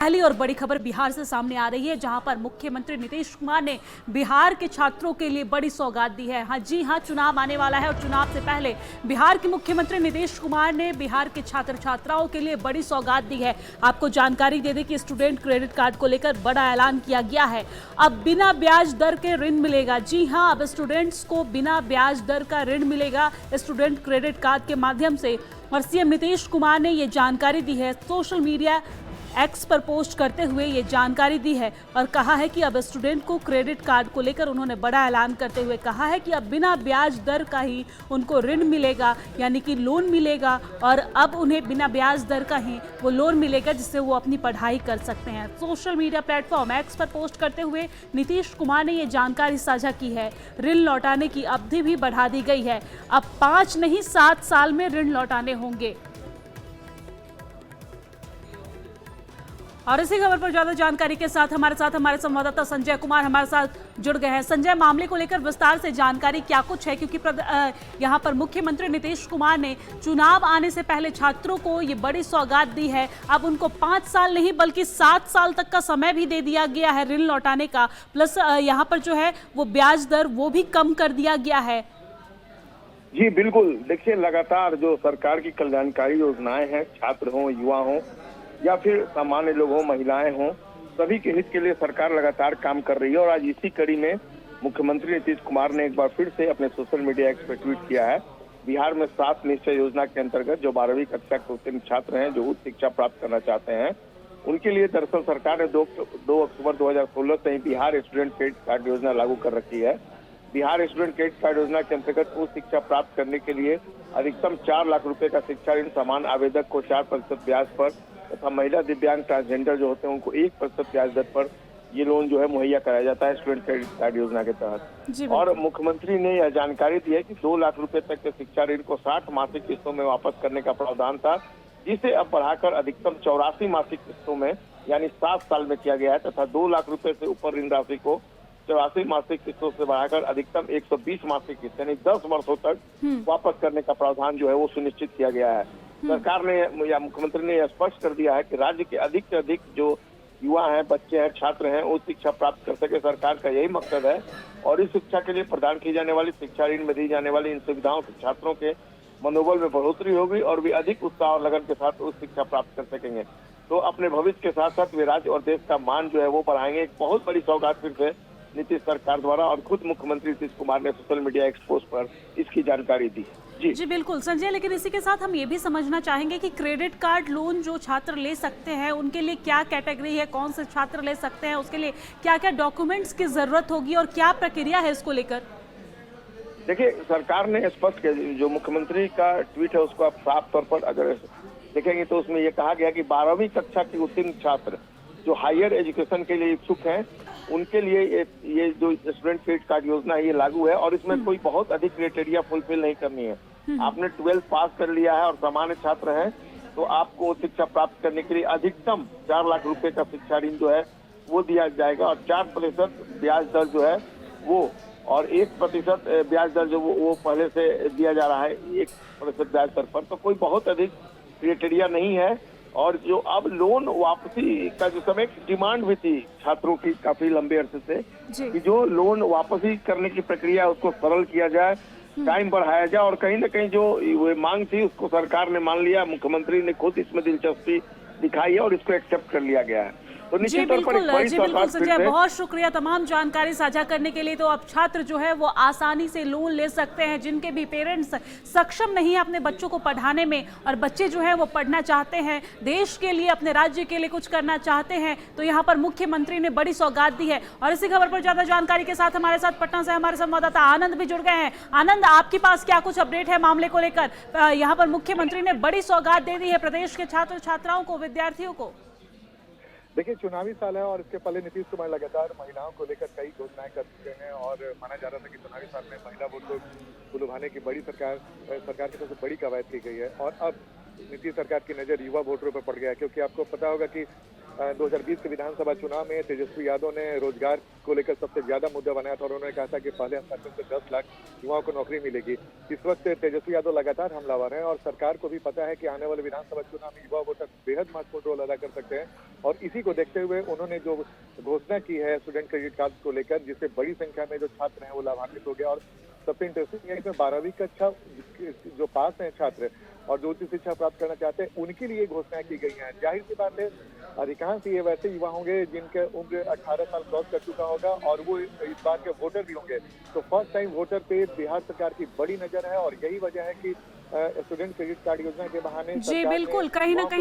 पहली और बड़ी खबर बिहार से सामने आ रही है, जहां पर मुख्यमंत्री नीतीश कुमार ने बिहार के छात्रों के लिए बड़ी सौगात दी है। हाँ जी हाँ, चुनाव आने वाला है और चुनाव से पहले बिहार के मुख्यमंत्री नीतीश कुमार ने बिहार के छात्र छात्राओं के लिए बड़ी सौगात दी है। आपको जानकारी दे दें कि स्टूडेंट क्रेडिट कार्ड को लेकर बड़ा ऐलान किया गया है। अब बिना ब्याज दर के ऋण मिलेगा। जी हाँ, अब स्टूडेंट्स को बिना ब्याज दर का ऋण मिलेगा स्टूडेंट क्रेडिट कार्ड के माध्यम से। और सीएम नीतीश कुमार ने ये जानकारी दी है, सोशल मीडिया एक्स पर पोस्ट करते हुए ये जानकारी दी है और कहा है कि अब स्टूडेंट को क्रेडिट कार्ड को लेकर उन्होंने बड़ा ऐलान करते हुए कहा है कि अब बिना ब्याज दर का ही उनको ऋण मिलेगा, यानी कि लोन मिलेगा। और अब उन्हें बिना ब्याज दर का ही वो लोन मिलेगा जिससे वो अपनी पढ़ाई कर सकते हैं। सोशल मीडिया प्लेटफॉर्म एक्स पर पोस्ट करते हुए नीतीश कुमार ने ये जानकारी साझा की है। ऋण लौटाने की अवधि भी बढ़ा दी गई है। अब 5 नहीं 7 साल में ऋण लौटाने होंगे। और इसी खबर पर ज्यादा जानकारी के साथ हमारे संवाददाता संजय कुमार हमारे साथ जुड़ गए हैं। संजय, मामले को लेकर विस्तार से जानकारी क्या कुछ है, क्योंकि यहां पर मुख्यमंत्री नीतीश कुमार ने चुनाव आने से पहले छात्रों को ये बड़ी सौगात दी है। अब उनको 5 साल नहीं बल्कि 7 साल तक का समय भी दे दिया गया है ऋण लौटाने का। प्लस यहाँ पर जो है वो ब्याज दर वो भी कम कर दिया गया है। जी बिल्कुल, देखिए लगातार जो सरकार की कल्याणकारी योजनाएं हैं, छात्र हों, युवा हों या फिर सामान्य लोग हों, महिलाएं हों, सभी के हित के लिए सरकार लगातार काम कर रही है। और आज इसी कड़ी में मुख्यमंत्री नीतीश कुमार ने एक बार फिर से अपने सोशल मीडिया एक्स पर ट्वीट किया है। बिहार में 7 निश्चय योजना के अंतर्गत जो 12वीं कक्षा के उत्तीर्ण छात्र हैं, जो उच्च शिक्षा प्राप्त करना चाहते हैं, उनके लिए दरअसल सरकार ने 2 अक्टूबर 2016 से ही बिहार स्टूडेंट क्रेडिट कार्ड योजना लागू कर रखी है। बिहार स्टूडेंट क्रेडिट कार्ड योजना के अंतर्गत उच्च शिक्षा प्राप्त करने के लिए अधिकतम 4 लाख रुपए का शिक्षा ऋण समान आवेदक को 4% ब्याज पर तथा महिला, दिव्यांग, ट्रांसजेंडर जो होते हैं उनको 1% ब्याज दर पर ये लोन जो है मुहैया कराया जाता है स्टूडेंट क्रेडिट कार्ड योजना के तहत। और मुख्यमंत्री ने यह जानकारी दी है कि 2 लाख रुपए तक के शिक्षा ऋण को 60 मासिक किस्तों में वापस करने का प्रावधान था, जिसे अब बढ़ाकर अधिकतम 84 मासिक किस्तों में यानी 7 साल में किया गया है तथा 2 लाख रुपए से ऊपर ऋण राशि को 84 मासिक किस्तों से बढ़ाकर अधिकतम 120 मासिक किस्त यानी 10 वर्षों तक वापस करने का प्रावधान जो है वो सुनिश्चित किया गया है। सरकार ने या मुख्यमंत्री ने यह स्पष्ट कर दिया है कि राज्य के अधिक से अधिक जो युवा हैं, बच्चे हैं, छात्र हैं, उच्च शिक्षा प्राप्त कर सके। सरकार का यही मकसद है और इस शिक्षा के लिए प्रदान की जाने वाली शिक्षा ऋण में दी जाने वाली इन सुविधाओं से छात्रों के मनोबल में बढ़ोतरी होगी और भी अधिक उत्साह और लगन के साथ उच्च शिक्षा प्राप्त कर सकेंगे। तो अपने भविष्य के साथ साथ वे राज्य और देश का मान जो है वो बढ़ाएंगे। एक बहुत बड़ी सौगात फिर से नीतीश सरकार द्वारा और खुद मुख्यमंत्री नीतीश कुमार ने सोशल मीडिया एक्सपोज पर इसकी जानकारी दी। जी बिल्कुल संजय, लेकिन इसी के साथ हम ये भी समझना चाहेंगे कि क्रेडिट कार्ड लोन जो छात्र ले सकते हैं उनके लिए क्या कैटेगरी है, कौन से छात्र ले सकते हैं, उसके लिए क्या क्या डॉक्यूमेंट्स की जरूरत होगी और क्या प्रक्रिया है इसको लेकर? देखिए, सरकार ने स्पष्ट किया, जो मुख्यमंत्री का ट्वीट है उसको आप साफ तौर पर अगर देखेंगे तो उसमें ये कहा गया कि 12वीं कक्षा के उत्तीर्ण छात्र जो हायर एजुकेशन के लिए इच्छुक हैं उनके लिए ये जो स्टूडेंट क्रेडिट कार्ड योजना है ये लागू है। और इसमें कोई बहुत अधिक क्राइटेरिया फुलफिल नहीं करनी है। आपने 12th पास कर लिया है और सामान्य छात्र हैं तो आपको शिक्षा प्राप्त करने के लिए अधिकतम 4 लाख रुपए का शिक्षा ऋण जो है वो दिया जाएगा और 4% ब्याज दर जो है वो और 1% ब्याज दर जो वो पहले से दिया जा रहा है 1% ब्याज दर पर। तो कोई बहुत अधिक क्राइटेरिया नहीं है। और जो अब लोन वापसी का जो समय डिमांड भी थी छात्रों की काफी लंबे अरसे से कि जो लोन वापसी करने की प्रक्रिया है उसको सरल किया जाए, टाइम बढ़ाया जाए और कहीं न कहीं जो मांग थी उसको सरकार ने मान लिया। मुख्यमंत्री ने खुद इसमें दिलचस्पी दिखाई है और इसको एक्सेप्ट कर लिया गया है। तो जी बिल्कुल संजय, बहुत शुक्रिया तमाम जानकारी साझा करने के लिए। तो अब छात्र जो है वो आसानी से लोन ले सकते हैं, जिनके भी पेरेंट्स सक्षम नहीं है अपने बच्चों को पढ़ाने में और बच्चे जो है वो पढ़ना चाहते हैं, देश के लिए, अपने राज्य के लिए कुछ करना चाहते हैं, तो यहाँ पर मुख्यमंत्री ने बड़ी सौगात दी है। और इसी खबर पर ज्यादा जानकारी के साथ हमारे साथ पटना से हमारे संवाददाता आनंद भी जुड़ गए हैं। आनंद, आपके पास क्या कुछ अपडेट है मामले को लेकर? यहाँ पर मुख्यमंत्री ने बड़ी सौगात दे दी है प्रदेश के छात्र छात्राओं को, विद्यार्थियों को। देखिए, चुनावी साल है और इसके पहले नीतीश कुमार लगातार महिलाओं को लेकर कई घोषणाएं कर चुके हैं और माना जा रहा था कि चुनावी साल में महिला वोट को लुभाने की बड़ी सरकार की सबसे बड़ी कवायद की गई है। और अब नीतीश सरकार की नजर युवा वोटरों पर पड़ गया है, क्योंकि आपको पता होगा कि 2020 के विधानसभा चुनाव में तेजस्वी यादव ने रोजगार को लेकर सबसे ज्यादा मुद्दा बनाया था और उन्होंने कहा था कि पहले अंतर्गत से 10 लाख युवाओं को नौकरी मिलेगी। इस वक्त तेजस्वी यादव लगातार हमलावर हैं और सरकार को भी पता है कि आने वाले विधानसभा चुनाव में युवा वोटर बेहद महत्वपूर्ण रोल अदा कर सकते हैं और इसी को देखते हुए उन्होंने जो घोषणा की है स्टूडेंट क्रेडिट कार्ड को लेकर, जिससे बड़ी संख्या में जो छात्र हैं वो लाभान्वित हो गया। और सबसे इंटरेस्टिंग है इसमें 12वीं कक्षा जो पास हैं छात्र और जो उच्च शिक्षा प्राप्त करना चाहते हैं उनके लिए घोषणाएं की गई हैं। जाहिर सी बात है अधिकांश ये वैसे युवा होंगे जिनके उम्र 18 साल क्रॉस कर चुका होगा और वो इस बार के वोटर भी होंगे। तो फर्स्ट टाइम वोटर पे बिहार सरकार की बड़ी नजर है और यही वजह है कि स्टूडेंट क्रेडिट कार्ड योजना के बहाने जी बिल्कुल, कहीं ना कहीं